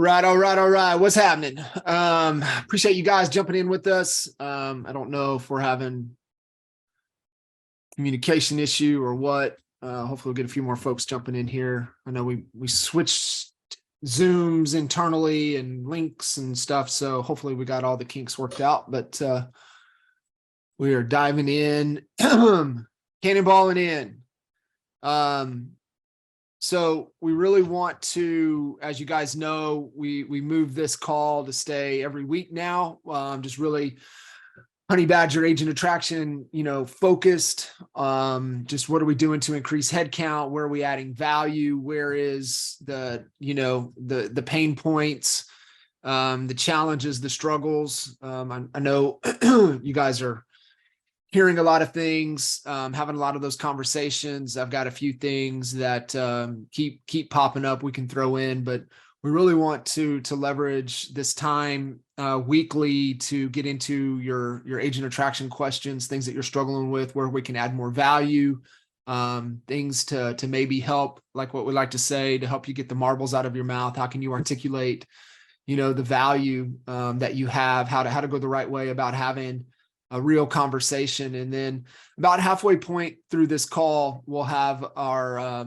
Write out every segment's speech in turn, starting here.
All right. What's happening? Appreciate you guys jumping in with us. I don't know if we're having communication issue or what. Hopefully we'll get a few more folks jumping in here. I know we switched Zooms internally and links and stuff, so hopefully we got all the kinks worked out, but we are diving in, cannonballing in. So we really want to, as you guys know, we moved this call to stay every week now. Just really Honey Badger agent attraction, focused. Just what are we doing to increase headcount? Where are we adding value? Where is the pain points, the challenges, the struggles? I know you guys are hearing a lot of things, having a lot of those conversations. I've got a few things that keep popping up we can throw in, but we really want to leverage this time weekly to get into your agent attraction questions, things that you're struggling with, where we can add more value, things to maybe help, like what we like to say, to help you get the marbles out of your mouth. How can you articulate, the value that you have, how to go the right way about having a real conversation. And then about halfway point through this call, we'll have our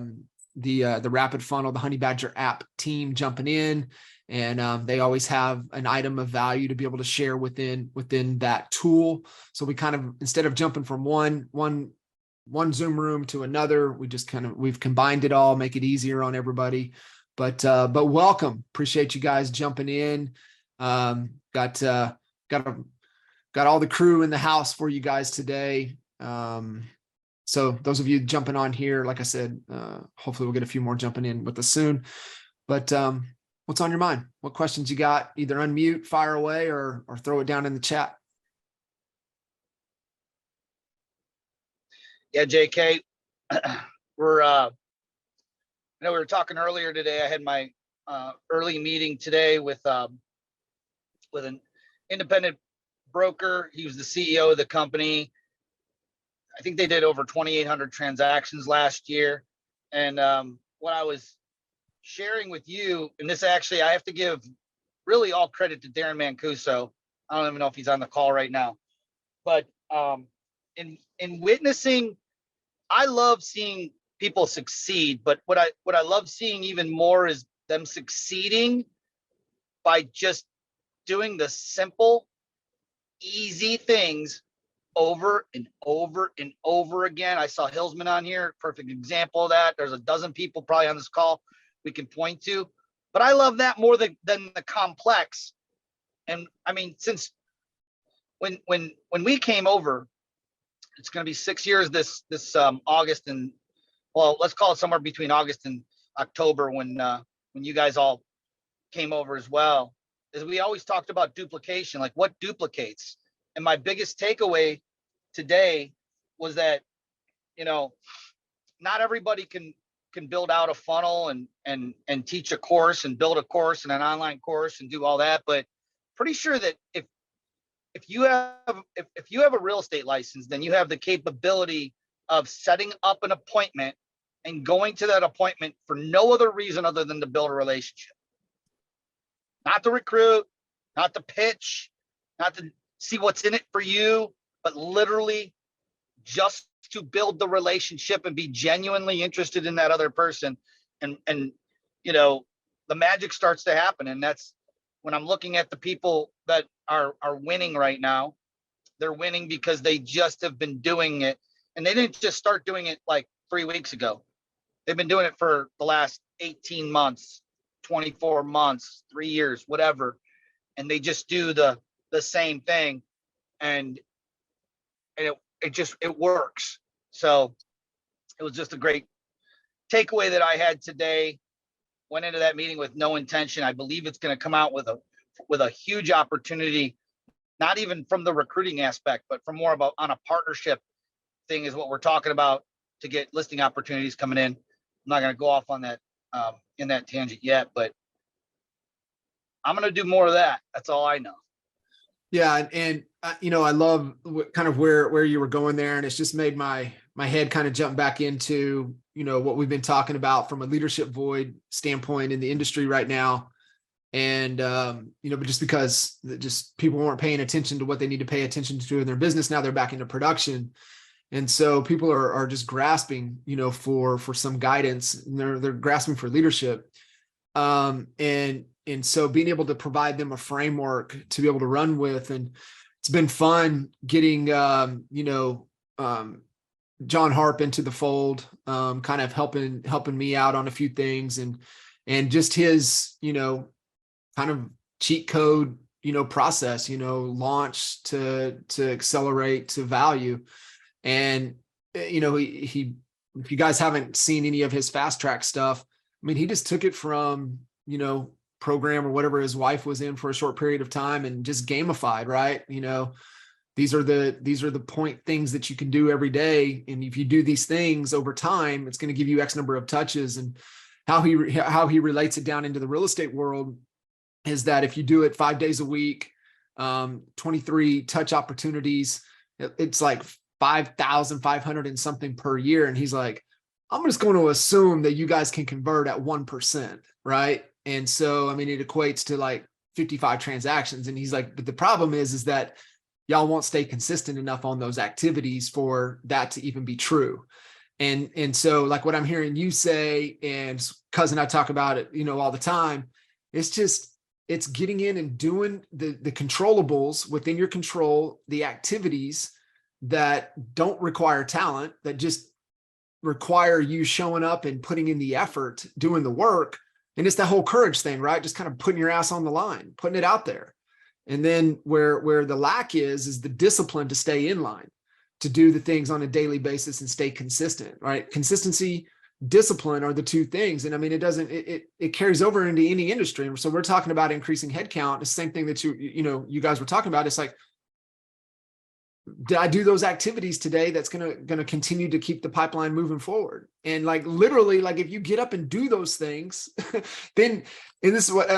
the rapid funnel, the Honey Badger app team jumping in, and they always have an item of value to be able to share within that tool. So we kind of, instead of jumping from one Zoom room to another, we've combined it all, make it easier on everybody. But welcome, appreciate you guys jumping in. Got all the crew in the house for you guys today. So those of you jumping on here, like I said, hopefully we'll get a few more jumping in with us soon. But what's on your mind? What questions you got? Either unmute, fire away, or throw it down in the chat. Yeah, JK, we were talking earlier today. I had my early meeting today with an independent broker. He was the CEO of the company. I think they did over 2,800 transactions last year. And what I was sharing with you, and this actually, I have to give really all credit to Darren Mancuso. I don't even know if he's on the call right now, but in witnessing, I love seeing people succeed, but what I love seeing even more is them succeeding by just doing the simple, easy things over and over and over again. I saw Hillsman on here, perfect example of that. There's a dozen people probably on this call we can point to, but I love that more than the complex. And I mean, since when we came over, it's going to be 6 years this August, and well, let's call it somewhere between August and October when you guys all came over as well. Is we always talked about duplication, like what duplicates. And my biggest takeaway today was that, not everybody can build out a funnel and teach a course and build a course and an online course and do all that. But pretty sure that if you have a real estate license, then you have the capability of setting up an appointment and going to that appointment for no other reason other than to build a relationship. Not to recruit, not to pitch, not to see what's in it for you, but literally just to build the relationship and be genuinely interested in that other person. And the magic starts to happen. And that's when I'm looking at the people that are winning right now. They're winning because they just have been doing it. And they didn't just start doing it like 3 weeks ago. They've been doing it for the last 18 months, 24 months, 3 years, whatever. And they just do the same thing. And it works. So it was just a great takeaway that I had today. Went into that meeting with no intention. I believe it's going to come out with a huge opportunity, not even from the recruiting aspect, but from more about on a partnership thing is what we're talking about to get listing opportunities coming in. I'm not going to go off on that in that tangent yet, but I'm going to do more of that. That's all I know. Yeah. And I love kind of where you were going there. And it's just made my head kind of jump back into, what we've been talking about from a leadership void standpoint in the industry right now. And, but just because just people weren't paying attention to what they need to pay attention to in their business, now they're back into production. And so people are just grasping, for some guidance, and they're grasping for leadership. And so being able to provide them a framework to be able to run with, and it's been fun getting, John Harp into the fold, kind of helping me out on a few things, and just his, kind of cheat code, process, launch to accelerate to value. And, he, if you guys haven't seen any of his fast track stuff, I mean, he just took it from, program or whatever his wife was in for a short period of time and just gamified, right? These are the point things that you can do every day. And if you do these things over time, it's going to give you X number of touches. And how he relates it down into the real estate world is that if you do it 5 days a week, 23 touch opportunities, it's like 5,500 and something per year. And he's like, I'm just going to assume that you guys can convert at 1%, right? And so, I mean, it equates to like 55 transactions. And he's like, but the problem is that y'all won't stay consistent enough on those activities for that to even be true. And so, like what I'm hearing you say, and cousin, I talk about it, all the time, it's getting in and doing the controllables within your control, the activities that don't require talent, that just require you showing up and putting in the effort, doing the work. And it's that whole courage thing, right? Just kind of putting your ass on the line, putting it out there. And then where the lack is the discipline to stay in line, to do the things on a daily basis and stay consistent, right? Consistency, discipline are the two things. And I mean, it carries over into any industry. And so we're talking about increasing headcount. The same thing that you guys were talking about. It's like, did I do those activities today that's going to continue to keep the pipeline moving forward? And like, literally, like if you get up and do those things, then, and this is what,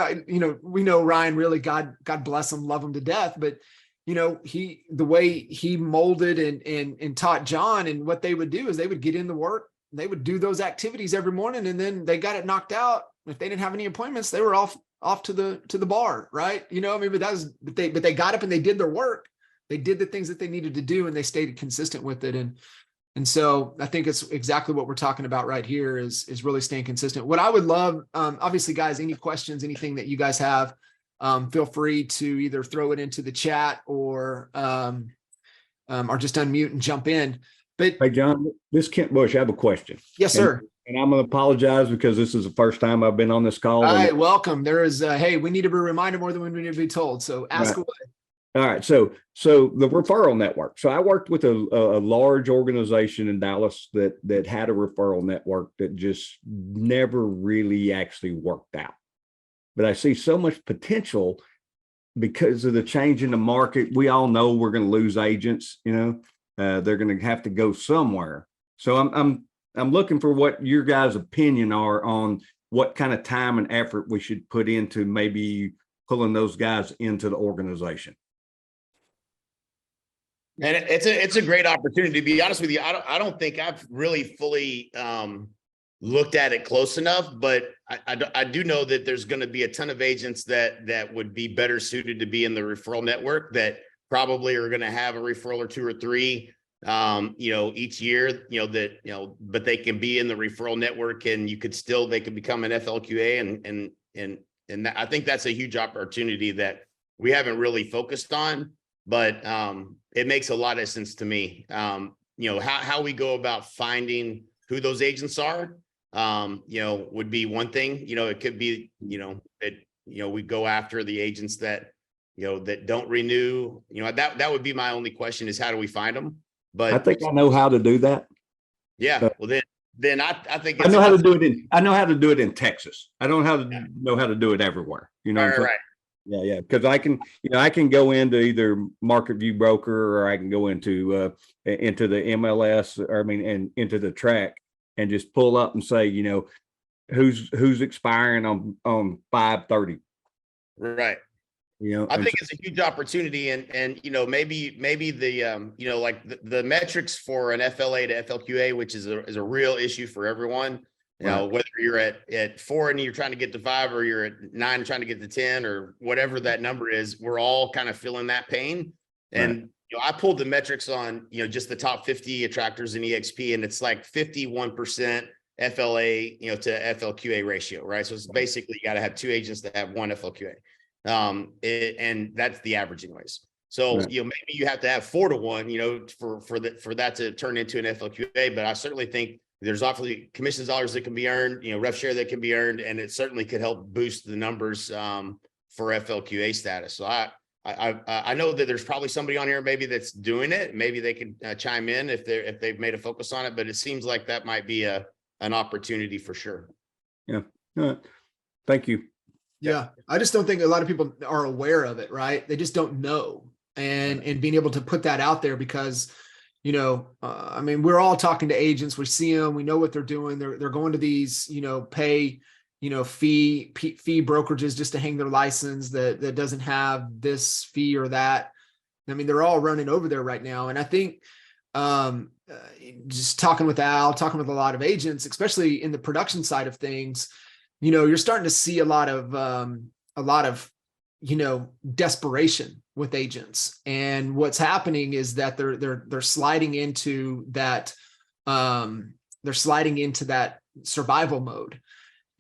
we know Ryan, really, God bless him, love him to death. But, the way he molded and taught John, and what they would do is they would get in the work, they would do those activities every morning, and then they got it knocked out. If they didn't have any appointments, they were off to the bar, right? But they got up and they did their work. They did the things that they needed to do, and they stayed consistent with it. And so I think it's exactly what we're talking about right here is really staying consistent. What I would love, obviously, guys, any questions, anything that you guys have, feel free to either throw it into the chat or just unmute and jump in. But hey, John, this is Kent Bush. I have a question. Yes, sir. And I'm going to apologize because this is the first time I've been on this call. All right, welcome. There is, hey, we need to be reminded more than we need to be told. So ask away. All right. So the referral network. So I worked with a large organization in Dallas that had a referral network that just never really actually worked out. But I see so much potential because of the change in the market. We all know we're going to lose agents, they're going to have to go somewhere. So I'm looking for what your guys' opinion are on what kind of time and effort we should put into maybe pulling those guys into the organization. And it's a great opportunity. To be honest with you, I don't think I've really fully looked at it close enough, but I do know that there's going to be a ton of agents that would be better suited to be in the referral network, that probably are going to have a referral or two or three, each year, but they can be in the referral network, and they could become an FLQA, and I think that's a huge opportunity that we haven't really focused on. But it makes a lot of sense to me. How we go about finding who those agents are, would be one thing. It could be, we go after the agents that don't renew. That would be my only question, is how do we find them? But I think I know how to do that. Yeah. Well, then I think I know how to do it. I know how to do it in Texas. I don't know how to do it everywhere. Right. Yeah. Because I can go into either Market View Broker, or I can go into the MLS, and into the track, and just pull up and say, who's expiring on 5/30. Right. I think it's a huge opportunity, and maybe the like the metrics for an FLA to FLQA, which is a real issue for everyone. You know, whether you're at 4 and you're trying to get to 5, or you're at 9 trying to get to 10, or whatever that number is, we're all kind of feeling that pain. And you know, I pulled the metrics on, you know, just the top 50 attractors in EXP, and it's like 51% FLA, you know, to FLQA ratio, right? So it's basically you got to have 2 agents that have 1 FLQA. And that's the average anyways. So, you know, maybe you have to have 4 to 1, you know, for that to turn into an FLQA. But I certainly think there's awfully commissions dollars that can be earned, you know, rev share that can be earned, and it certainly could help boost the numbers for FLQA status. So I know that there's probably somebody on here maybe that's doing it. Maybe they can chime in if they've made a focus on it, but it seems like that might be an opportunity for sure. Yeah. Thank you. Yeah. I just don't think a lot of people are aware of it, right? They just don't know. And being able to put that out there, because, you know, I mean, we're all talking to agents. We see them, we know what they're doing. They're going to these, you know, pay, you know, fee brokerages just to hang their license that doesn't have this fee or that. I mean, they're all running over there right now. And I think just talking with Al, talking with a lot of agents, especially in the production side of things, you know, you're starting to see a lot of, you know, desperation with agents. And what's happening is that they're sliding into that, survival mode.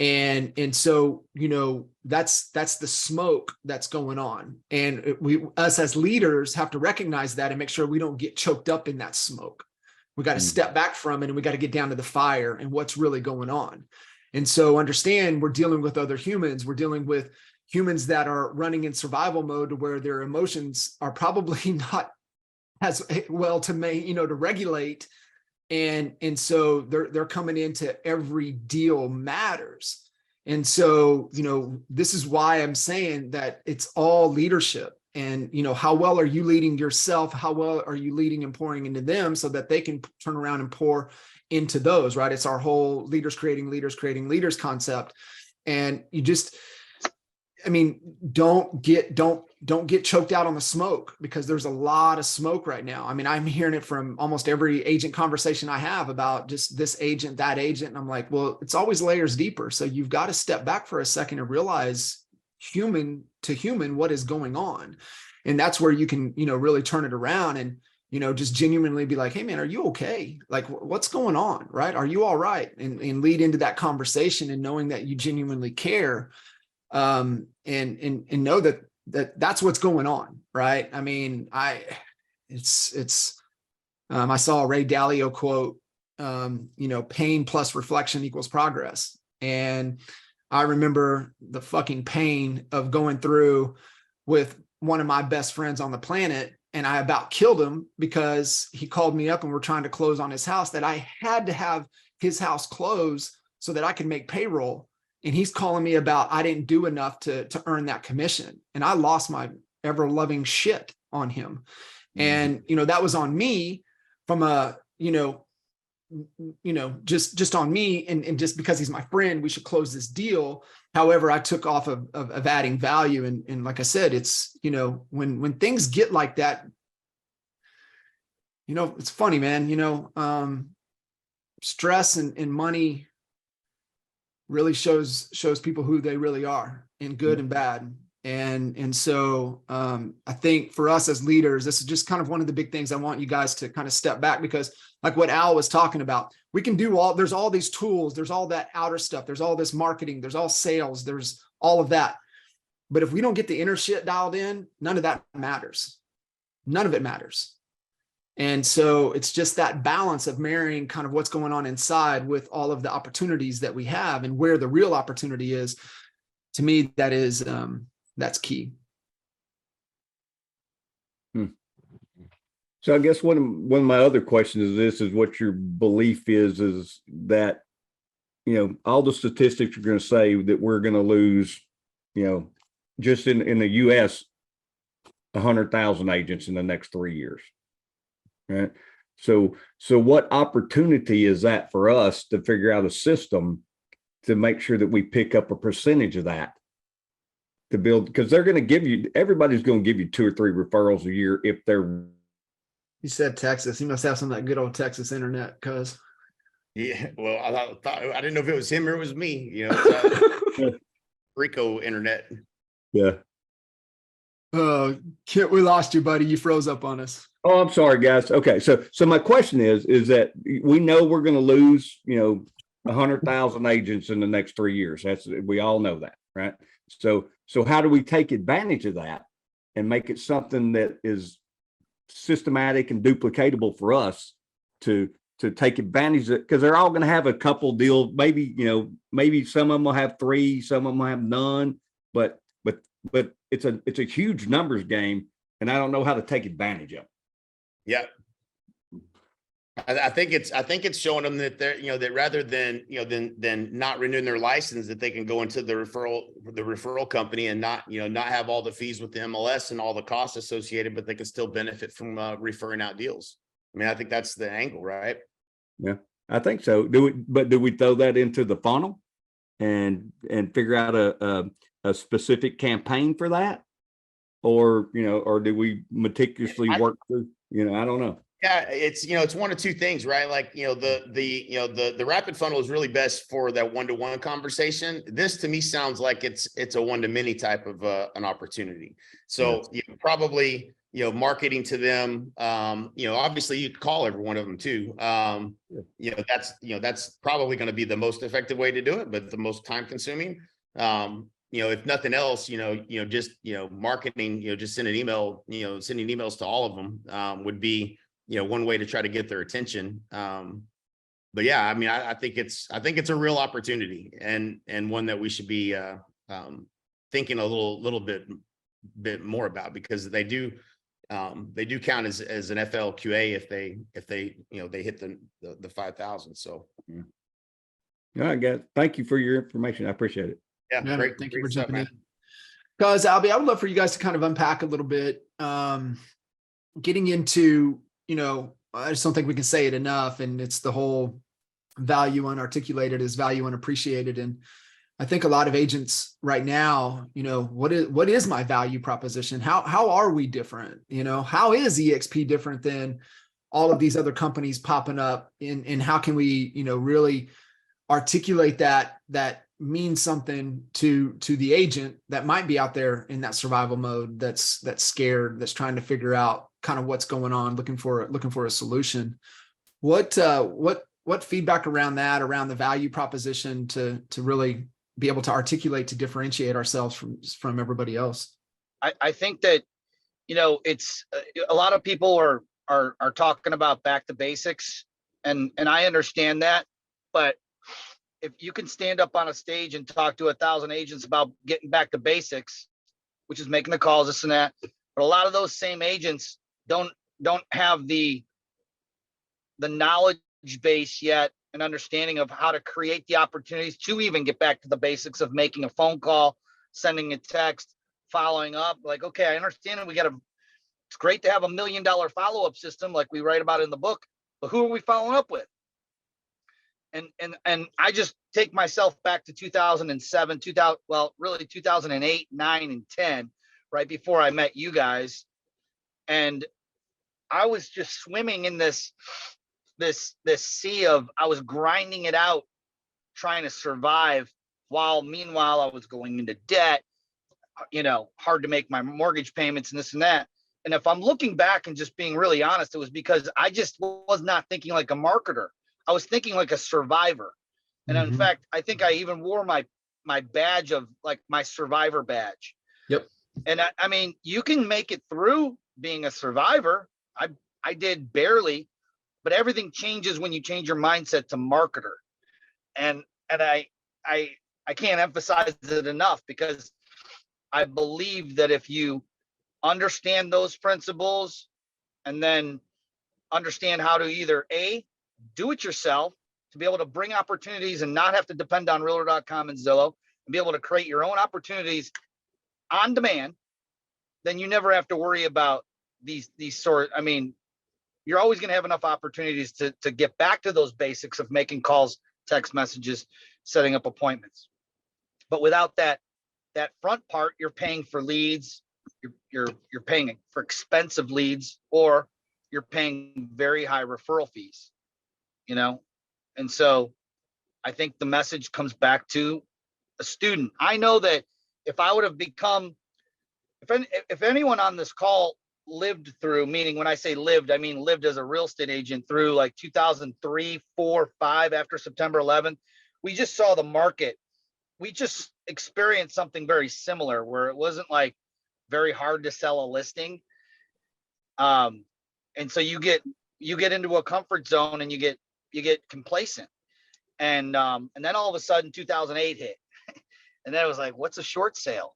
And so, you know, that's the smoke that's going on. And us as leaders have to recognize that and make sure we don't get choked up in that smoke. We got to step back from it, and we got to get down to the fire and what's really going on. And so understand, we're dealing with other humans. We're dealing with humans that are running in survival mode, to where their emotions are probably not as well to regulate. And so they're coming into every deal matters. And so, you know, this is why I'm saying that it's all leadership. And, you know, how well are you leading yourself? How well are you leading and pouring into them so that they can turn around and pour into those, right? It's our whole leaders creating leaders concept. And you just, I mean, don't get choked out on the smoke, because there's a lot of smoke right now. I mean, I'm hearing it from almost every agent conversation I have about just this agent, that agent. And I'm like, well, it's always layers deeper. So you've got to step back for a second and realize, human to human, what is going on. And that's where you can, you know, really turn it around and, you know, just genuinely be like, hey man, are you okay? Like, what's going on? Right? Are you all right? And lead into that conversation, and knowing that you genuinely care. And know that's what's going on. Right. I mean, I saw a Ray Dalio quote, you know, pain plus reflection equals progress. And I remember the fucking pain of going through with one of my best friends on the planet, and I about killed him because he called me up and we're trying to close on his house, that I had to have his house closed so that I could make payroll. And he's calling me about, I didn't do enough to earn that commission. And I lost my ever loving shit on him. And, you know, that was on me from a, just on me, and just because he's my friend, we should close this deal. However, I took off of adding value. And like I said, it's, you know, when things get like that, you know, it's funny, man, you know, stress and money really shows people who they really are, in good and bad. And so I think for us as leaders, this is just kind of one of the big things I want you guys to kind of step back, because like what Al was talking about, we can do there's all these tools, there's all that outer stuff, there's all this marketing, there's all sales, there's all of that. But if we don't get the inner shit dialed in, none of that matters. None of it matters. And so it's just that balance of marrying kind of what's going on inside with all of the opportunities that we have, and where the real opportunity is. To me, that is, that's key. So I guess one of my other questions is what your belief is that, you know, all the statistics are going to say that we're going to lose, you know, just in the US, 100,000 agents in the next 3 years. Right. So what opportunity is that for us to figure out a system to make sure that we pick up a percentage of that to build, because they're going to give you, everybody's going to give you 2 or 3 referrals a year if they're. You said Texas. You must have some of that good old Texas internet, cuz. Yeah, well, I didn't know if it was him or it was me, Rico internet. Yeah. Kit, we lost you, buddy. You froze up on us. Oh, I'm sorry, guys. Okay, so my question is that we know we're going to lose, 100,000 agents in the next 3 years. We all know that, right? So how do we take advantage of that and make it something that is systematic and duplicatable for us to take advantage of it? Because they're all going to have a couple deals. Maybe some of them will have 3, some of them will have none, but it's a huge numbers game, and I don't know how to take advantage of it. Yeah. I think it's showing them that they're, that rather than, than not renewing their license, that they can go into the referral company and not have all the fees with the MLS and all the costs associated, but they can still benefit from referring out deals. I mean, I think that's the angle, right? Yeah, I think so. Do we throw that into the funnel and figure out a specific campaign for that? Or do we meticulously work through, I don't know. Yeah, it's one of two things, right? Like, the rapid funnel is really best for that one-to-one conversation. This to me sounds like it's a one-to-many type of an opportunity. So probably, marketing to them, obviously you could call every one of them too. That's probably going to be the most effective way to do it, but the most time consuming. If nothing else, just, marketing, just sending emails to all of them would be, one way to try to get their attention. But yeah, I mean, I think it's a real opportunity and one that we should be thinking a little bit more about, because they do count as an FLQA if they they hit the 5,000. So yeah. All right, guys. Thank you for your information. I appreciate it. Yeah, Thank you for jumping in. Guys, Albie, I would love for you guys to kind of unpack a little bit, getting into, I just don't think we can say it enough. And it's the whole value unarticulated is value unappreciated. And I think a lot of agents right now, what is my value proposition? How are we different? How is EXP different than all of these other companies popping up? And how can we, really articulate that means something to the agent that might be out there in that survival mode, that's scared, that's trying to figure out kind of what's going on, looking for a solution. What feedback around the value proposition to really be able to articulate, to differentiate ourselves from everybody else? I think that, it's a lot of people are talking about back to basics, and I understand that, but if you can stand up on a stage and talk to 1,000 agents about getting back to basics, which is making the calls, this and that, but a lot of those same agents don't have the knowledge base yet and understanding of how to create the opportunities to even get back to the basics of making a phone call, sending a text, following up. Like, okay, I understand it. It's great to have $1 million follow-up system like we write about in the book, but who are we following up with? And I just take myself back to 2007, 2008, 9, and 10, right before I met you guys. And I was just swimming in this sea of, I was grinding it out, trying to survive, while meanwhile I was going into debt, hard to make my mortgage payments and this and that. And if I'm looking back and just being really honest, it was because I just was not thinking like a marketer. I was thinking like a survivor. And in fact, I think I even wore my badge of like my survivor badge. Yep. And I mean, you can make it through being a survivor. I did barely, but everything changes when you change your mindset to marketer. And I can't emphasize it enough, because I believe that if you understand those principles and then understand how to either do it yourself, to be able to bring opportunities and not have to depend on realtor.com and Zillow, and be able to create your own opportunities on demand, then you never have to worry about these I mean, you're always going to have enough opportunities to get back to those basics of making calls, text messages, setting up appointments. But without that front part, you're paying for leads, you're paying for expensive leads, or you're paying very high referral fees. And so I think the message comes back to a student. I know that if I would have become, if anyone on this call lived through, meaning when I say lived, I mean lived as a real estate agent through like 2003, 4, 5 after September 11th, we just saw the market. We just experienced something very similar where it wasn't like very hard to sell a listing. And so you get into a comfort zone and you get complacent. And then all of a sudden 2008 hit. And then it was like, what's a short sale?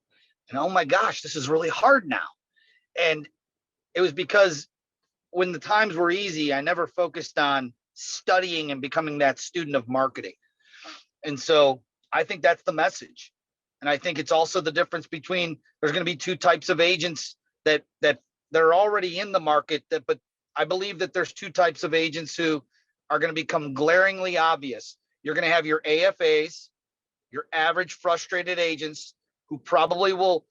And oh my gosh, this is really hard now. And it was because when the times were easy, I never focused on studying and becoming that student of marketing. And so I think that's the message. And I think it's also the difference between, there's going to be two types of agents that they're already in the market, but I believe that there's two types of agents who are going to become glaringly obvious. You're going to have your AFAs, your average frustrated agents who probably will,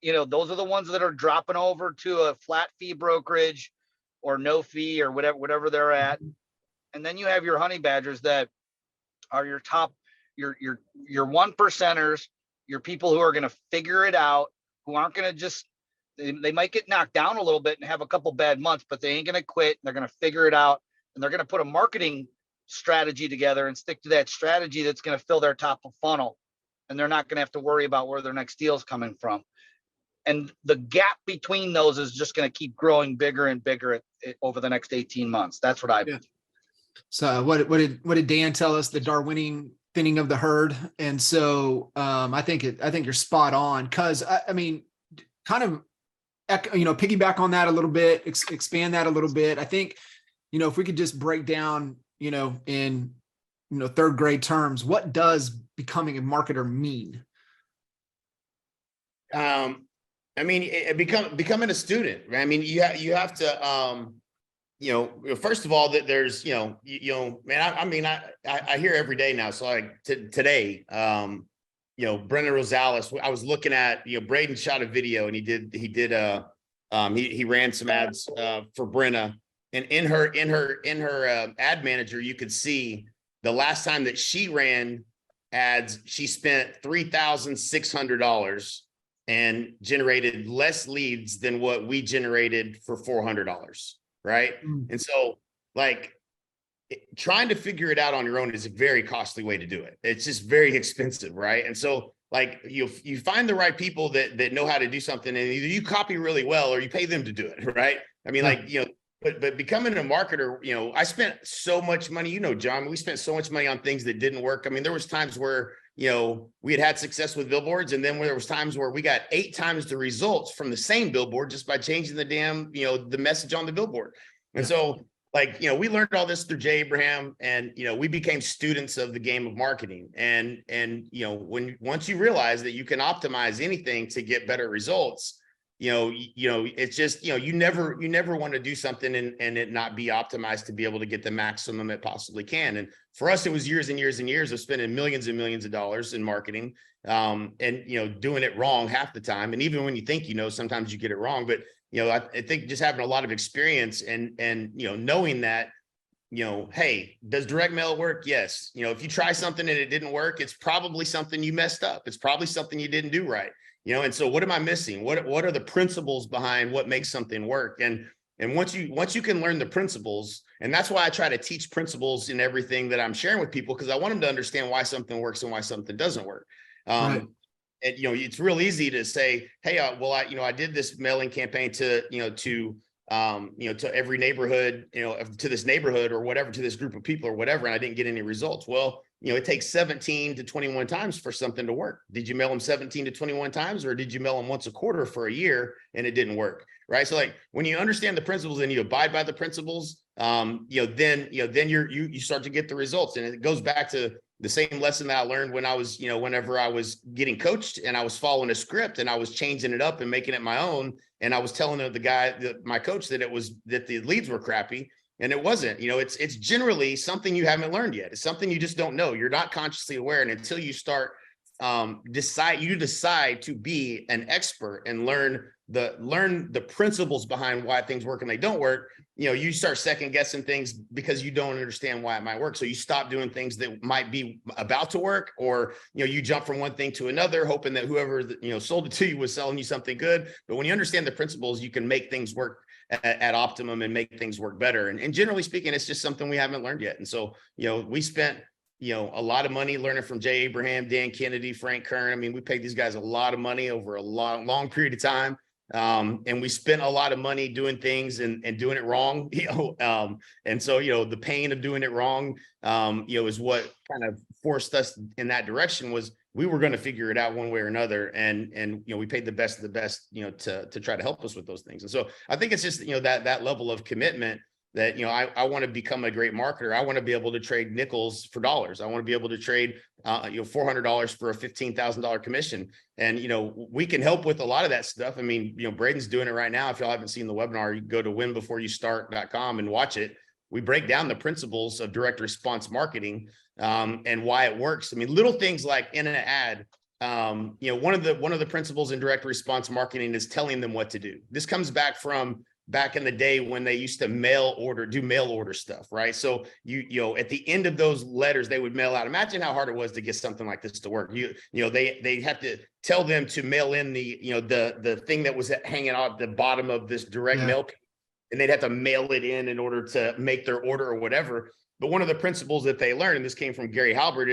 those are the ones that are dropping over to a flat fee brokerage or no fee or whatever they're at. And then you have your honey badgers that are your top, your 1%ers, your people who are going to figure it out, who aren't going to just, they might get knocked down a little bit and have a couple bad months, but they ain't going to quit. They're going to figure it out, and they're going to put a marketing strategy together and stick to that strategy that's going to fill their top of funnel. And they're not going to have to worry about where their next deal is coming from. And the gap between those is just going to keep growing bigger and bigger over the next 18 months. That's what I believe. So what did Dan tell us? The Darwinian thinning of the herd. And so I think you're spot on, because I mean, kind of, piggyback on that a little bit, expand that a little bit. I think, if we could just break down, in, third grade terms, what does becoming a marketer mean? I mean, becoming a student, right? I mean, you have to, first of all, that there's, man, I hear every day now. So like today, Brendan Rosales, I was looking at, Braden shot a video and he ran some ads for Brenna, and in her ad manager, you could see the last time that she ran ads, she spent $3,600 and generated less leads than what we generated for $400. Right. And so like trying to figure it out on your own is a very costly way to do it. It's just very expensive. Right. And so like you find the right people that know how to do something, and either you copy really well or you pay them to do it. Right. I mean, but becoming a marketer, I spent so much money, John, we spent so much money on things that didn't work. I mean, there was times where, we had success with billboards, and then there was times where we got 8 times the results from the same billboard just by changing the damn, the message on the billboard. And so like, we learned all this through Jay Abraham, and, we became students of the game of marketing. And once you realize that you can optimize anything to get better results, it's just, you never want to do something and it not be optimized to be able to get the maximum it possibly can. And for us, it was years and years and years of spending millions and millions of dollars in marketing, and, doing it wrong half the time. And even when you think, sometimes you get it wrong, but, I think just having a lot of experience and, knowing that, hey, does direct mail work? Yes. If you try something and it didn't work, it's probably something you messed up. It's probably something you didn't do right. And so what am I missing? What are the principles behind what makes something work? And once you can learn the principles, and that's why I try to teach principles in everything that I'm sharing with people, because I want them to understand why something works and why something doesn't work. Right. And, it's real easy to say, hey, I did this mailing campaign to every neighborhood, to this neighborhood or whatever, to this group of people or whatever, and I didn't get any results. Well, it takes 17 to 21 times for something to work. Did you mail them 17 to 21 times, or did you mail them once a quarter for a year and it didn't work? Right. So like when you understand the principles and you abide by the principles, then you start to get the results. And it goes back to the same lesson that I learned when I was, whenever I was getting coached and I was following a script and I was changing it up and making it my own. And I was telling my coach that the leads were crappy. And it wasn't. It's generally something you haven't learned yet. It's something you just don't know. You're not consciously aware. And until you start decide to be an expert and learn the principles behind why things work and they don't work, you start second guessing things because you don't understand why it might work. So you stop doing things that might be about to work, or, you jump from one thing to another, hoping that whoever, sold it to you was selling you something good. But when you understand the principles, you can make things work at optimum and make things work better. And generally speaking, it's just something we haven't learned yet. And so, we spent, a lot of money learning from Jay Abraham, Dan Kennedy, Frank Kern. I mean, we paid these guys a lot of money over a long period of time. And we spent a lot of money doing things and doing it wrong, and so, the pain of doing it wrong, is what kind of forced us in that direction. Was we were going to figure it out one way or another. And we paid the best of the best, to try to help us with those things. And so I think it's just, that level of commitment that, I want to become a great marketer. I want to be able to trade nickels for dollars. I want to be able to trade, $400 for a $15,000 commission. And, we can help with a lot of that stuff. I mean, Braden's doing it right now. If y'all haven't seen the webinar, you can go to winbeforeyoustart.com and watch it. We break down the principles of direct response marketing, and why it works. I mean, little things like in an ad, one of the principles in direct response marketing is telling them what to do. This comes back in the day when they used to mail order stuff, right? So at the end of those letters, they would mail out. Imagine how hard it was to get something like this to work. They have to tell them to mail in the thing that was hanging out the bottom of this direct mail, and they'd have to mail it in order to make their order or whatever. But one of the principles that they learned, and this came from Gary Halbert,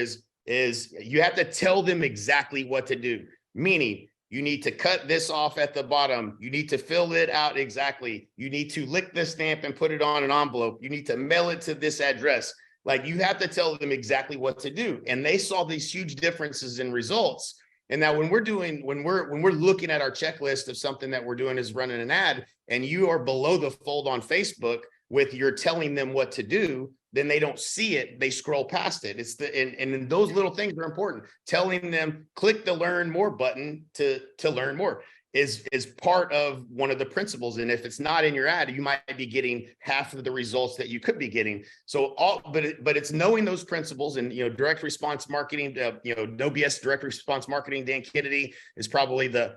is you have to tell them exactly what to do. Meaning, you need to cut this off at the bottom. You need to fill it out exactly. You need to lick the stamp and put it on an envelope. You need to mail it to this address. Like, you have to tell them exactly what to do. And they saw these huge differences in results. And now when we're looking at our checklist of something that we're doing is running an ad, and you are below the fold on Facebook with you're telling them what to do, then they don't see it. They scroll past it. And those little things are important. Telling them, click the learn more button to learn more is part of one of the principles. And if it's not in your ad, you might be getting half of the results that you could be getting. So but it's knowing those principles. And, direct response marketing, no BS direct response marketing, Dan Kennedy is probably the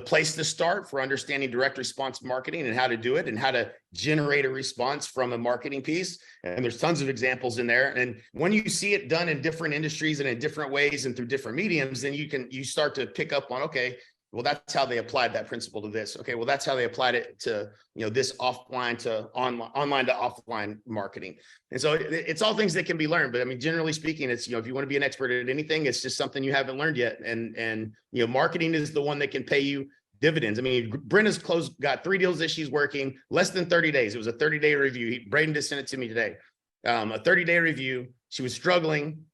place to start for understanding direct response marketing and how to do it and how to generate a response from a marketing piece. And there's tons of examples in there. And when you see it done in different industries and in different ways and through different mediums, then you start to pick up on, okay, well, that's how they applied that principle to this. Okay, well, that's how they applied it to, this offline to online to offline marketing. And so it's all things that can be learned. But I mean, generally speaking, it's, if you want to be an expert at anything, it's just something you haven't learned yet. And marketing is the one that can pay you dividends. I mean, Brenna's got 3 deals that she's working less than 30 days. It was a 30-day review. Braden just sent it to me today. A 30-day review. She was struggling.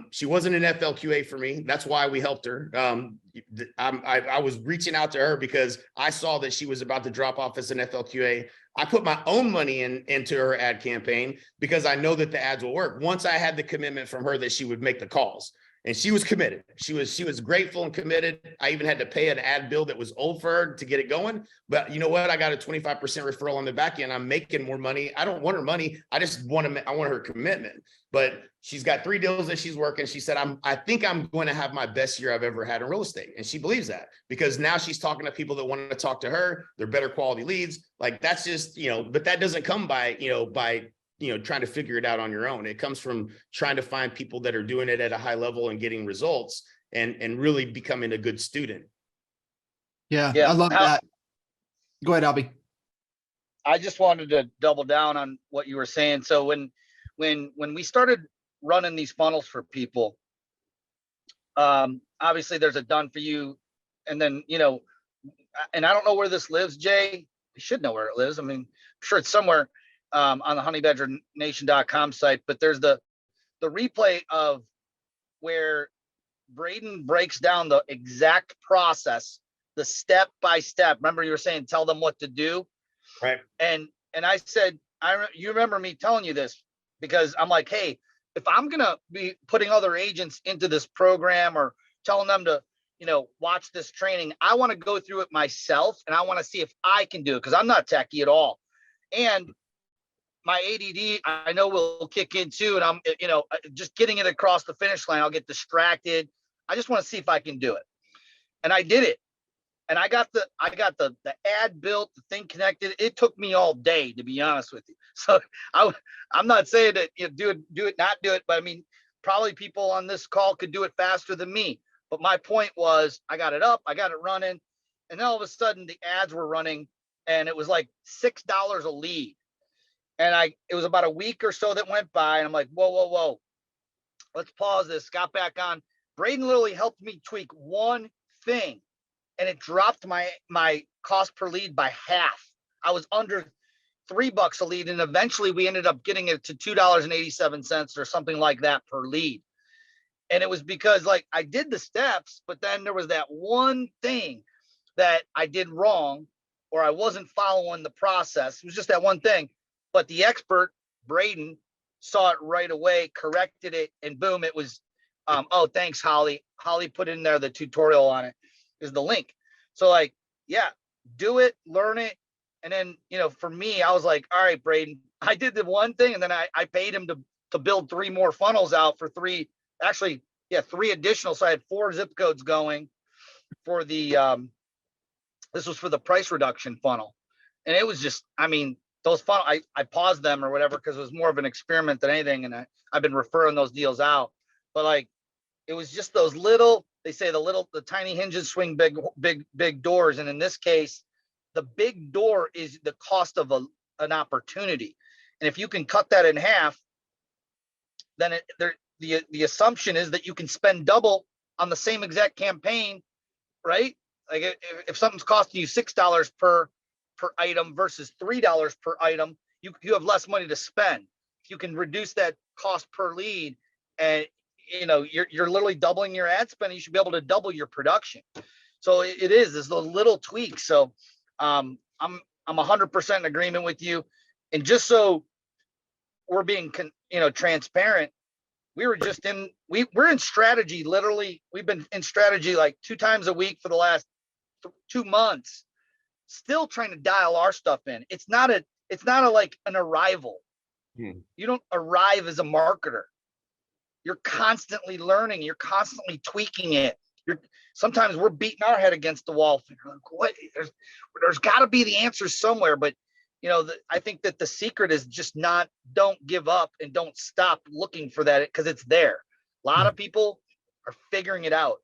She wasn't an FLQA for me. That's why we helped her. I was reaching out to her because I saw that she was about to drop off as an FLQA. I put my own money into her ad campaign because I know that the ads will work. Once I had the commitment from her that she would make the calls, and she was committed. She was grateful and committed. I even had to pay an ad bill that was old for her to get it going. But you know what? I got a 25% referral on the back end. I'm making more money. I don't want her money. I want her commitment. But she's got 3 deals that she's working. She said, I think I'm going to have my best year I've ever had in real estate. And she believes that because now she's talking to people that want to talk to her. They're better quality leads. Like, that's just, but that doesn't come by trying to figure it out on your own. It comes from trying to find people that are doing it at a high level and getting results and really becoming a good student. Yeah. I love that. Go ahead, Albie. I just wanted to double down on what you were saying. So when we started running these funnels for people, obviously there's a done for you. And then, and I don't know where this lives, Jay. You should know where it lives. I mean, I'm sure it's somewhere on the honeybadgernation.com site, but there's the replay of where Braden breaks down the exact process, the step by step. Remember, you were saying, tell them what to do. Right. And I said, you remember me telling you this because I'm like, hey, if I'm going to be putting other agents into this program or telling them to, watch this training, I want to go through it myself and I want to see if I can do it because I'm not techie at all. And my ADD, I know will kick in too. And I'm, just getting it across the finish line, I'll get distracted. I just want to see if I can do it. And I did it. And I got the ad built, the thing connected. It took me all day, to be honest with you. So I'm not saying that you know, do it, not do it, but I mean, probably people on this call could do it faster than me. But my point was, I got it up, I got it running, and then all of a sudden the ads were running, and it was like $6 a lead. And it was about a week or so that went by, and I'm like, whoa, let's pause this. Got back on. Braden literally helped me tweak one thing, and it dropped my cost per lead by half. I was under $3 a lead, and eventually we ended up getting it to $2.87 or something like that per lead. And it was because like I did the steps, but then there was that one thing that I did wrong, or I wasn't following the process. It was just that one thing. But the expert, Braden, saw it right away, corrected it, and boom, it was, oh, thanks, Holly. Holly put in there the tutorial on it, is the link. So like, yeah, do it, learn it. And then, you know, for me, I was like, all right, Braden, I did the one thing, and then I paid him to build 3 more funnels out for 3 additional. So I had 4 zip codes going for the, this was for the price reduction funnel. And it was just, I mean, those funnel, I paused them or whatever, because it was more of an experiment than anything. And I've been referring those deals out, but like, it was just those little, they say the tiny hinges swing big doors. And in this case, the big door is the cost of an opportunity. And if you can cut that in half, then the assumption is that you can spend double on the same exact campaign, right? Like if something's costing you $6 per item versus $3 per item, you have less money to spend. If you can reduce that cost per lead, and you know you're literally doubling your ad spend, you should be able to double your production. So it is this little tweak. So I'm 100% in agreement with you. And just so we're being transparent, we're in strategy. Literally, we've been in strategy like 2 times a week for the last 2 months, still trying to dial our stuff in. It's not like an arrival. You don't arrive as a marketer. You're constantly learning. You're constantly tweaking it. Sometimes we're beating our head against the wall. Like, what? There's got to be the answer somewhere. But I think that the secret is just don't give up and don't stop looking for that, because it's there. A lot of people are figuring it out.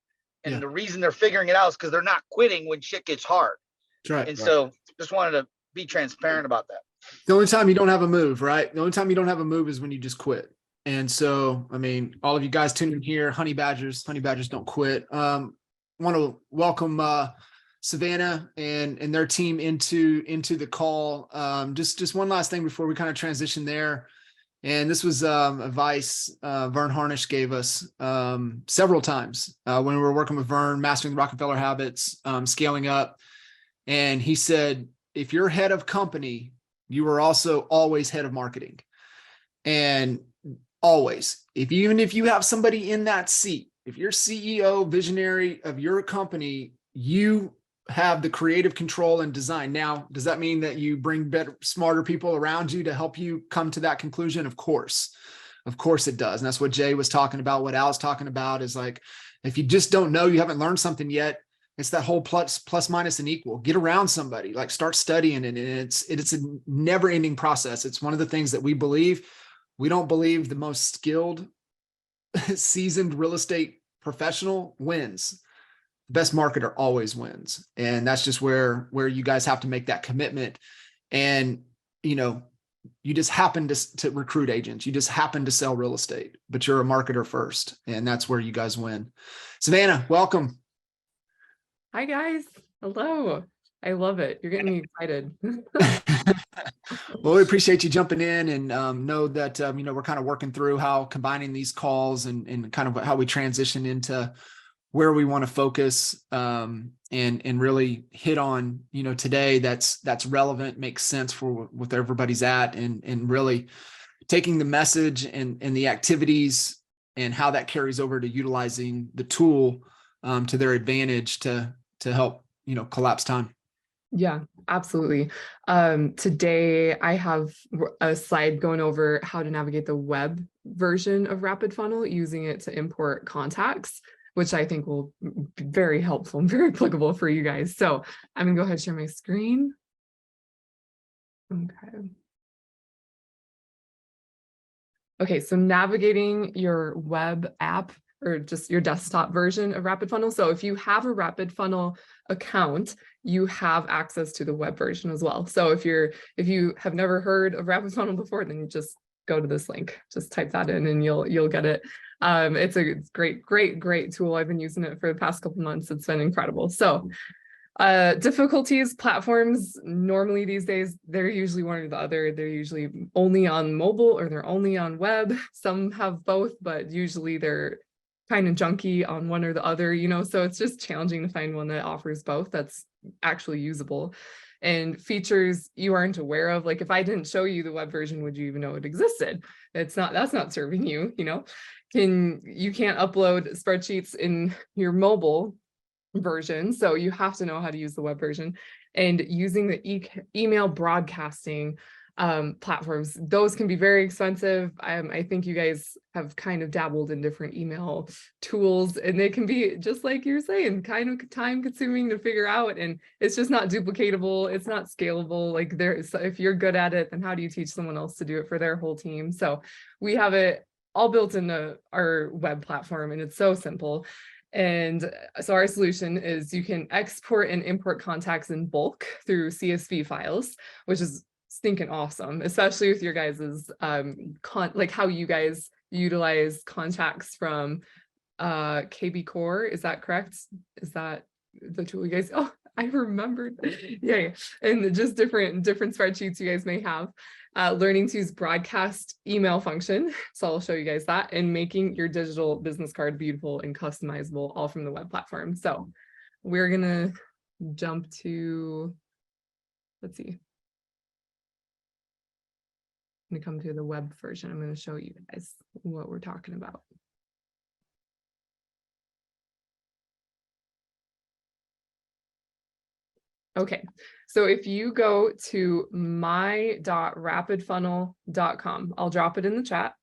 And the reason they're figuring it out is because they're not quitting when shit gets hard. That's right. And so just wanted to be transparent about that. The only time you don't have a move, right? The only time you don't have a move is when you just quit. And so, I mean, all of you guys tuning in here, honey badgers don't quit. Want to welcome Savannah and their team into the call. Just one last thing before we kind of transition there. And this was advice Vern Harnish gave us several times when we were working with Vern, mastering the Rockefeller habits, scaling up. And he said, if you're head of company, you are also always head of marketing. And always, even if you have somebody in that seat, if you're CEO, visionary of your company, you have the creative control and design. Now, does that mean that you bring better, smarter people around you to help you come to that conclusion? Of course it does. And that's what Jay was talking about. What Al's talking about is like, if you just don't know, you haven't learned something yet, it's that whole plus minus and equal. Get around somebody, like start studying it. And it's a never ending process. It's one of the things that we believe. We don't believe the most skilled, seasoned real estate professional wins. The best marketer always wins. And that's just where you guys have to make that commitment. And, you just happen to recruit agents. You just happen to sell real estate, but you're a marketer first. And that's where you guys win. Savannah, welcome. Hi, guys. Hello. I love it. You're getting me excited. Well, we appreciate you jumping in, and know that, we're kind of working through how combining these calls and kind of how we transition into where we want to focus and really hit on, today that's relevant, makes sense for what everybody's at, and really taking the message and the activities and how that carries over to utilizing the tool to their advantage to help, collapse time. Yeah, absolutely. Today I have a slide going over how to navigate the web version of Rapid Funnel, using it to import contacts. which I think will be very helpful and very applicable for you guys. So I'm gonna go ahead and share my screen. Okay. Okay, so navigating your web app or just your desktop version of Rapid Funnel. So if you have a Rapid Funnel account, you have access to the web version as well. So if you have never heard of Rapid Funnel before, then you just go to this link, just type that in and you'll get it. It's a great tool. I've been using it for the past couple months. It's been incredible. So difficulties, platforms, normally these days, they're usually one or the other. They're usually only on mobile or they're only on web. Some have both, but usually they're kind of junky on one or the other, you know, so it's just challenging to find one that offers both that's actually usable. And features you aren't aware of, like if I didn't show you the web version, would you even know it existed? That's not serving you, you know. You can't upload spreadsheets in your mobile version, so you have to know how to use the web version. And using the email broadcasting platforms, those can be very expensive. I think you guys have kind of dabbled in different email tools, and they can be, just like you're saying, kind of time consuming to figure out, and it's just not duplicatable, it's not scalable. Like if you're good at it, then how do you teach someone else to do it for their whole team? So we have it all built into our web platform, and it's so simple. And so our solution is you can export and import contacts in bulk through CSV files, which is stinking awesome, especially with your guys's like how you guys utilize contacts from KB Core. Is that correct? Is that the tool you guys? Oh, I remembered. Yeah. And just different spreadsheets you guys may have. Learning to use broadcast email function. So I'll show you guys that, and making your digital business card beautiful and customizable, all from the web platform. So we're gonna jump to, let's see. I'm gonna come to the web version. I'm gonna show you guys what we're talking about. Okay, so if you go to my.rapidfunnel.com, I'll drop it in the chat.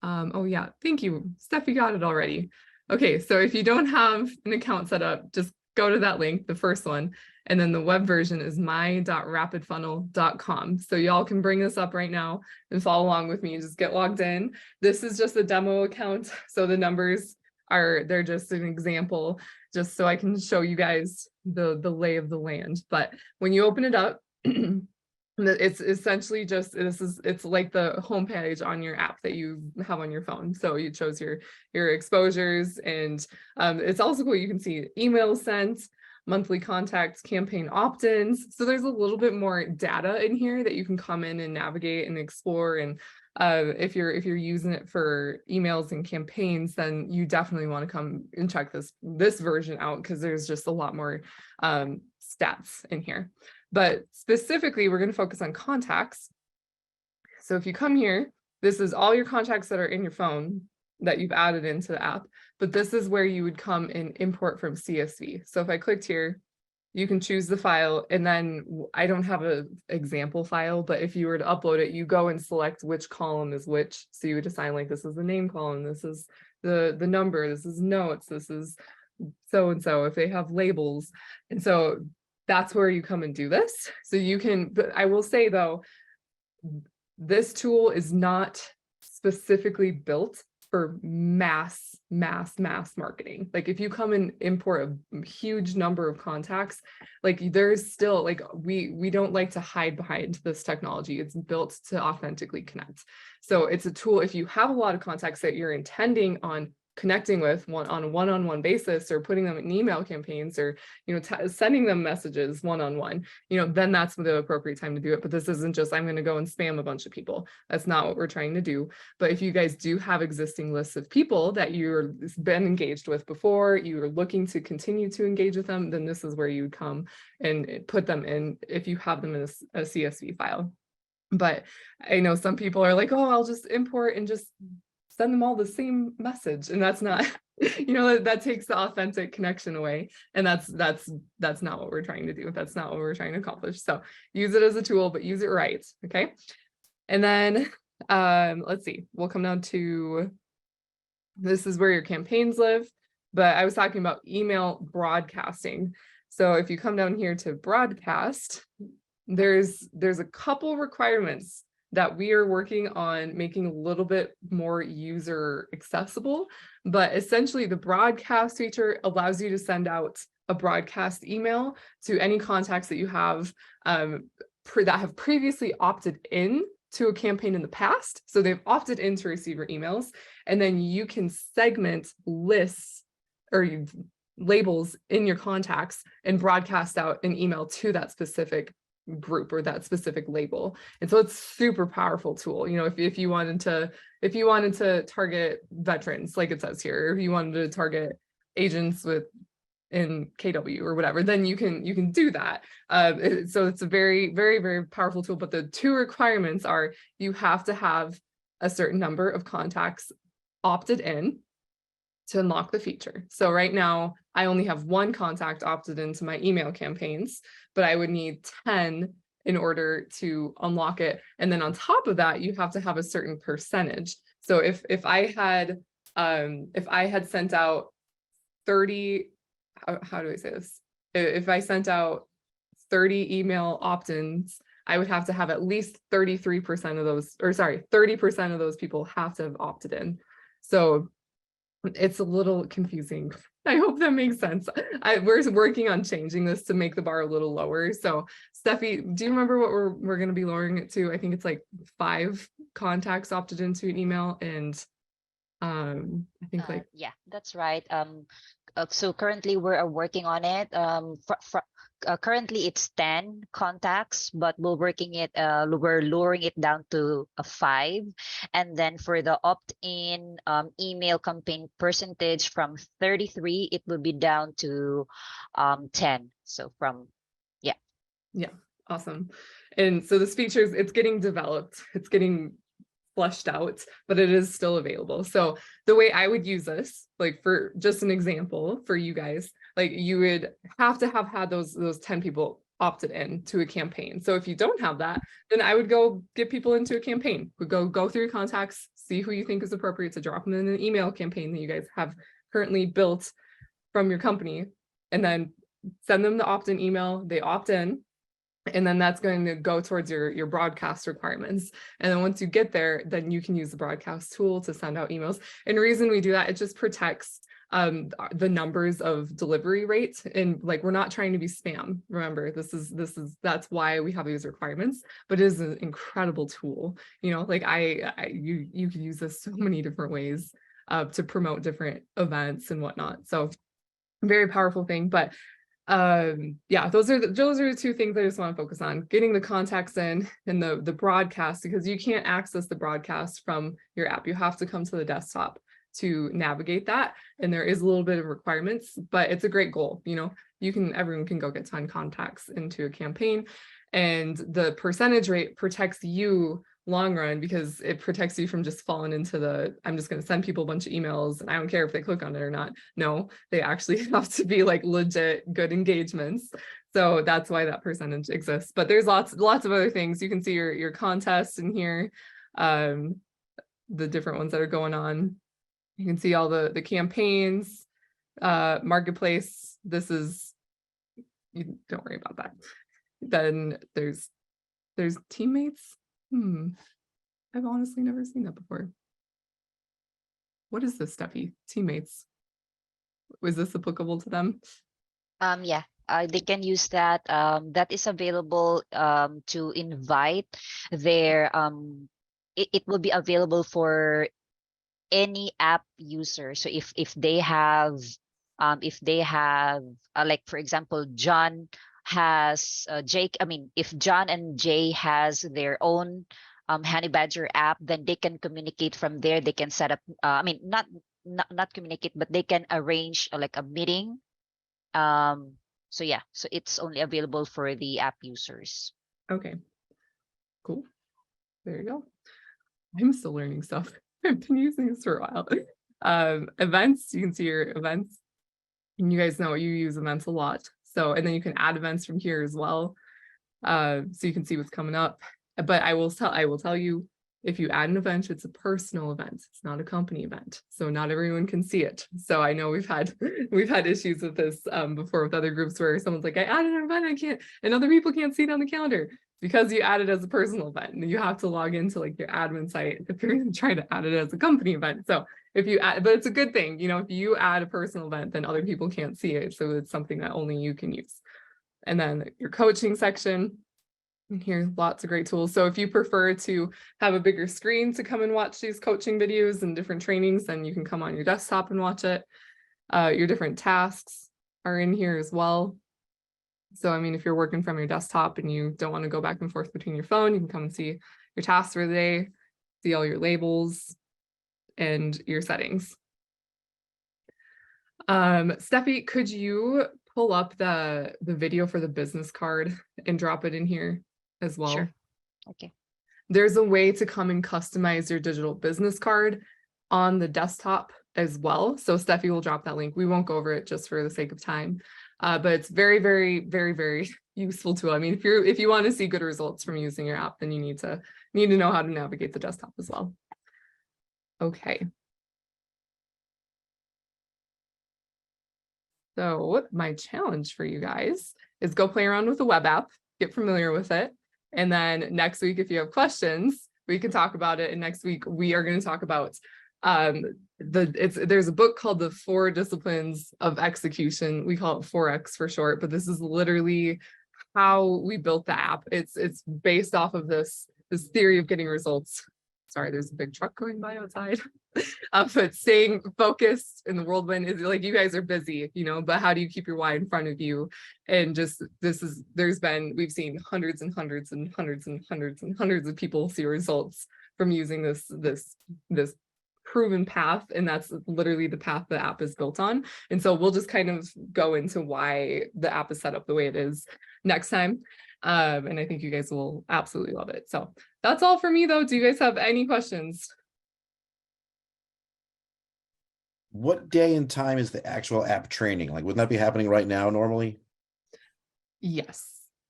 Oh yeah, thank you. Steffi got it already. Okay, so if you don't have an account set up, just go to that link, the first one, and then the web version is my.rapidfunnel.com. So y'all can bring this up right now and follow along with me. Just get logged in. This is just a demo account, so the numbers they're just an example, just so I can show you guys the lay of the land. But when you open it up, it's essentially just, it's like the homepage on your app that you have on your phone. So it shows your exposures, and it's also cool. You can see emails sent, monthly contacts, campaign opt-ins. So there's a little bit more data in here that you can come in and navigate and explore. And if you're using it for emails and campaigns, then you definitely want to come and check this version out, because there's just a lot more stats in here. But specifically, we're going to focus on contacts. So if you come here, this is all your contacts that are in your phone that you've added into the app, but this is where you would come and import from CSV. So if I clicked here, you can choose the file, and then I don't have an example file, but if you were to upload it, you go and select which column is which. So you would assign, like, this is the name column, this is the number, this is notes, this is so-and-so, if they have labels. And so that's where you come and do this. So you can, but I will say though, this tool is not specifically built for mass marketing. Like if you come and import a huge number of contacts, like there's still, like, we don't like to hide behind this technology. It's built to authentically connect. So it's a tool, if you have a lot of contacts that you're intending on connecting with on a one-on-one basis, or putting them in email campaigns, or, you know, sending them messages one-on-one, you know, then that's the appropriate time to do it. But this isn't just, I'm going to go and spam a bunch of people. That's not what we're trying to do. But if you guys do have existing lists of people that you've been engaged with before, you're looking to continue to engage with them, then this is where you would come and put them in, if you have them in a CSV file. But I know some people are like, oh, I'll just import and just send them all the same message, and that's not, you know, that takes the authentic connection away, and that's not what we're trying to do. That's not what we're trying to accomplish. So use it as a tool, but use it right. Okay, and then let's see, we'll come down to This is where your campaigns live, but I was talking about email broadcasting. So if you come down here to broadcast, there's a couple requirements that we are working on making a little bit more user accessible, but essentially the broadcast feature allows you to send out a broadcast email to any contacts that you have that have previously opted in to a campaign in the past. So they've opted in to receive your emails, and then you can segment lists or labels in your contacts and broadcast out an email to that specific group or that specific label. And so it's super powerful tool. You know, if you wanted to target veterans, like it says here, or if you wanted to target agents in KW or whatever, then you can do that. So it's a very, very, very powerful tool. But the two requirements are you have to have a certain number of contacts opted in to unlock the feature. So right now I only have one contact opted into my email campaigns, but I would need 10 in order to unlock it. And then on top of that, you have to have a certain percentage. So if I had sent out 30, how do I say this? If I sent out 30 email opt-ins, I would have to have at least 33% of those, or sorry, 30% of those people have to have opted in. So it's a little confusing. I hope that makes sense. We're working on changing this to make the bar a little lower. So Steffi, do you remember what we're going to be lowering it to? I think it's like 5 contacts opted into an email, and I think like yeah, that's right. So currently we're working on it. Currently it's 10 contacts, but we're lowering it down to 5. And then for the opt-in email campaign percentage from 33, it will be down to 10. So from yeah, awesome. And so this feature it's getting developed, it's getting fleshed out, but it is still available. So the way I would use this, like for just an example for you guys, like you would have to have had those 10 people opted in to a campaign. So if you don't have that, then I would go get people into a campaign. Would go through your contacts, see who you think is appropriate to drop them in an email campaign that you guys have currently built from your company, and then send them the opt-in email. They opt in, and then that's going to go towards your broadcast requirements. And then once you get there, then you can use the broadcast tool to send out emails. And the reason we do that, it just protects the numbers of delivery rate. And like, we're not trying to be spam. Remember, that's why we have these requirements, but it is an incredible tool. You know, like you can use this so many different ways to promote different events and whatnot. So very powerful thing. But yeah, those are the two things I just want to focus on: getting the contacts in and the broadcast, because you can't access the broadcast from your app. You have to come to the desktop to navigate that, and there is a little bit of requirements, but it's a great goal. You know, everyone can go get 10 contacts into a campaign, and the percentage rate protects you long run, because it protects you from just falling into I'm just going to send people a bunch of emails and I don't care if they click on it or not. No, they actually have to be like legit good engagements. So that's why that percentage exists. But there's lots of other things. You can see your contests in here, the different ones that are going on. You can see all the campaigns, marketplace. You don't worry about that. Then there's teammates. I've honestly never seen that before. What is this, Steffi? Teammates. Was this applicable to them? yeah, they can use that. That is available to invite their it will be available for any app user. So if they have like, for example, John has if John and Jay has their own Honey Badger app, then they can communicate from there. They can set up not communicate, but they can arrange like a meeting. So yeah, so it's only available for the app users. Okay, cool. There you go. I'm still learning stuff. I've been using this for a while. Events, you can see your events, and you guys know you use events a lot. So, and then you can add events from here as well. So you can see what's coming up. But I will tell you, If you add an event, it's a personal event. It's not a company event. So not everyone can see it. So I know we've had issues with this before with other groups where someone's like, I added an event, I can't, and other people can't see it on the calendar because you added it as a personal event. And you have to log into like your admin site if you're going to try to add it as a company event. So if you add, but it's a good thing, you know, if you add a personal event, then other people can't see it. So it's something that only you can use. And then your coaching section. And here, lots of great tools. So if you prefer to have a bigger screen to come and watch these coaching videos and different trainings, then you can come on your desktop and watch it. Your different tasks are in here as well. So, I mean, if you're working from your desktop and you don't want to go back and forth between your phone, you can come and see your tasks for the day, see all your labels and your settings. Steffi, could you pull up the video for the business card and drop it in here as well? Sure. Okay. There's a way to come and customize your digital business card on the desktop as well. So Steffi will drop that link. We won't go over it just for the sake of time, but it's very, very, very, very useful tool. I mean, if you want to see good results from using your app, then you need to know how to navigate the desktop as well. Okay. So my challenge for you guys is go play around with the web app, get familiar with it. And then next week, if you have questions, we can talk about it. And next week, we are going to talk about there's a book called The 4 Disciplines of Execution. We call it 4X for short, but this is literally how we built the app. It's based off of this theory of getting results. Sorry, there's a big truck going by outside. But staying focused in the whirlwind is like, you guys are busy, you know, but how do you keep your why in front of you? And just, we've seen hundreds and hundreds and hundreds and hundreds and hundreds of people see results from using this proven path. And that's literally the path the app is built on. And so we'll just kind of go into why the app is set up the way it is next time. And I think you guys will absolutely love it. So that's all for me though. Do you guys have any questions? What day and time is the actual app training? Like, wouldn't that be happening right now normally? Yes,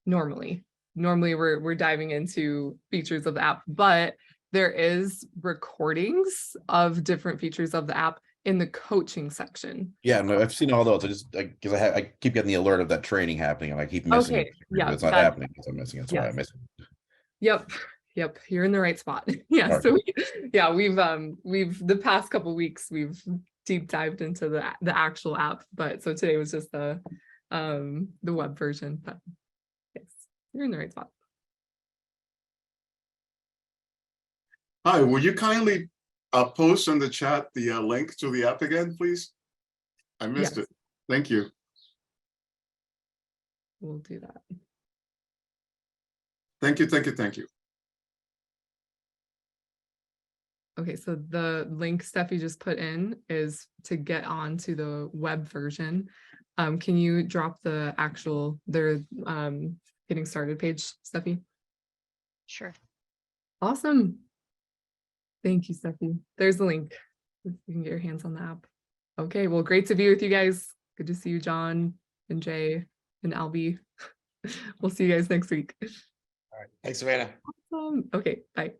normally we're diving into features of the app, but there is recordings of different features of the app in the coaching section. Yeah, no, I've seen all those. I just because I keep getting the alert of that training happening, and I keep missing it. Yeah, it's not happening because I'm missing it. That's why I miss it. Yep, you're in the right spot. Yeah, Right. so we've the past couple of weeks we've deep dived into the actual app, but so today was just the web version. But yes, you're in the right spot. Hi, will you kindly post on the chat the link to the app again, please? I missed it. Thank you. We'll do that. Thank you, thank you, thank you. Okay, so the link Steffi just put in is to get on to the web version. Can you drop the actual getting started page, Steffi? Sure. Awesome. Thank you, Steffi. There's the link. You can get your hands on the app. Okay, well, great to be with you guys. Good to see you, John and Jay and Albie. We'll see you guys next week. All right. Thanks, Savannah. Awesome. Okay, bye.